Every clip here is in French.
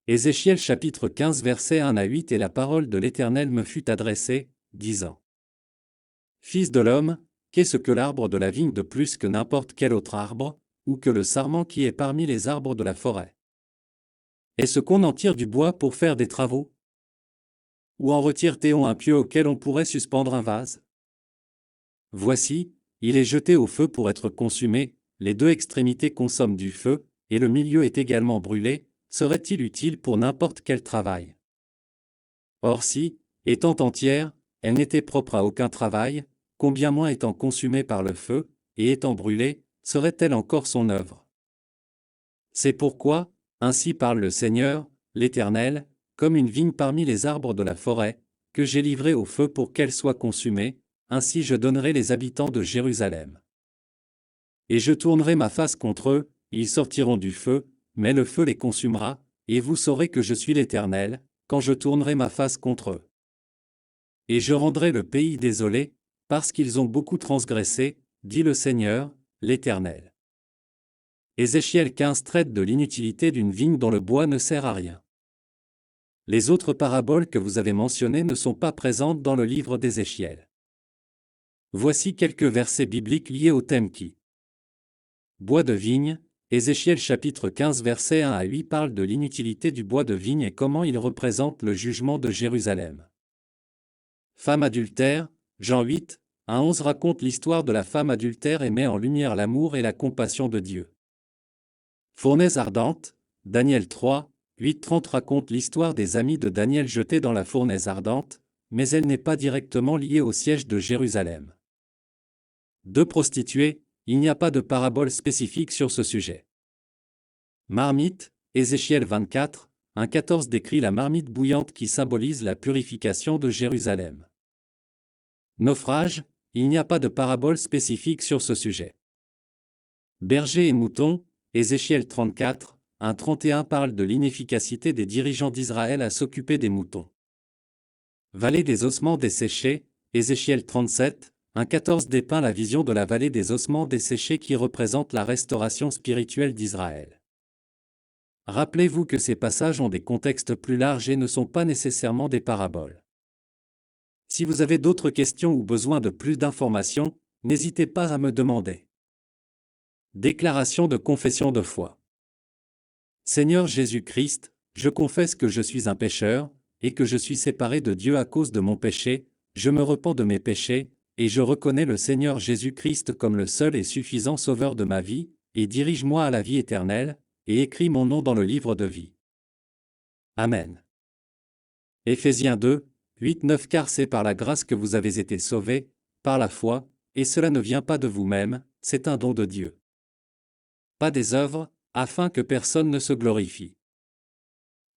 Ézéchiel chapitre 15 versets 1 à 8 Et la parole de l'Éternel me fut adressée, disant. Fils de l'homme, qu'est-ce que l'arbre de la vigne de plus que n'importe quel autre arbre, ou que le sarment qui est parmi les arbres de la forêt? Est-ce qu'on en tire du bois pour faire des travaux? Ou en retire-t-on un pieu auquel on pourrait suspendre un vase? Voici, il est jeté au feu pour être consumé, les deux extrémités consomment du feu, et le milieu est également brûlé, serait-il utile pour n'importe quel travail? Or si, étant entière, elle n'était propre à aucun travail, combien moins étant consumée par le feu, et étant brûlée, serait-elle encore son œuvre? C'est pourquoi, ainsi parle le Seigneur, l'Éternel, comme une vigne parmi les arbres de la forêt, que j'ai livrée au feu pour qu'elle soit consumée, ainsi je donnerai les habitants de Jérusalem. Et je tournerai ma face contre eux, ils sortiront du feu, mais le feu les consumera, et vous saurez que je suis l'Éternel, quand je tournerai ma face contre eux. Et je rendrai le pays désolé, parce qu'ils ont beaucoup transgressé, dit le Seigneur, l'Éternel. Ézéchiel 15 traite de l'inutilité d'une vigne dont le bois ne sert à rien. Les autres paraboles que vous avez mentionnées ne sont pas présentes dans le livre d'Ézéchiel. Voici quelques versets bibliques liés au thème qui. Bois de vigne, Ézéchiel chapitre 15 versets 1 à 8 parle de l'inutilité du bois de vigne et comment il représente le jugement de Jérusalem. Femme adultère, Jean 8, 1 à 11 raconte l'histoire de la femme adultère et met en lumière l'amour et la compassion de Dieu. Fournaise ardente, Daniel 3, 8-30 raconte l'histoire des amis de Daniel jetés dans la fournaise ardente, mais elle n'est pas directement liée au siège de Jérusalem. Deux prostituées, il n'y a pas de parabole spécifique sur ce sujet. Marmite, Ézéchiel 24, 1-14 décrit la marmite bouillante qui symbolise la purification de Jérusalem. Naufrage, il n'y a pas de parabole spécifique sur ce sujet. Berger et moutons, Ézéchiel 34, 1-31 parle de l'inefficacité des dirigeants d'Israël à s'occuper des moutons. Vallée des ossements desséchés, Ézéchiel 37, 1-14 dépeint la vision de la vallée des ossements desséchés qui représente la restauration spirituelle d'Israël. Rappelez-vous que ces passages ont des contextes plus larges et ne sont pas nécessairement des paraboles. Si vous avez d'autres questions ou besoin de plus d'informations, n'hésitez pas à me demander. Déclaration de confession de foi. Seigneur Jésus-Christ, je confesse que je suis un pécheur, et que je suis séparé de Dieu à cause de mon péché, je me repens de mes péchés, et je reconnais le Seigneur Jésus-Christ comme le seul et suffisant sauveur de ma vie, et dirige-moi à la vie éternelle, et écris mon nom dans le livre de vie. Amen. Éphésiens 2, 8-9 Car c'est par la grâce que vous avez été sauvés, par la foi, et cela ne vient pas de vous-même, c'est un don de Dieu. Pas des œuvres, afin que personne ne se glorifie.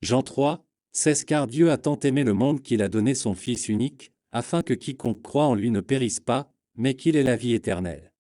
Jean 3, 16 Car Dieu a tant aimé le monde qu'il a donné son Fils unique, afin que quiconque croit en lui ne périsse pas, mais qu'il ait la vie éternelle.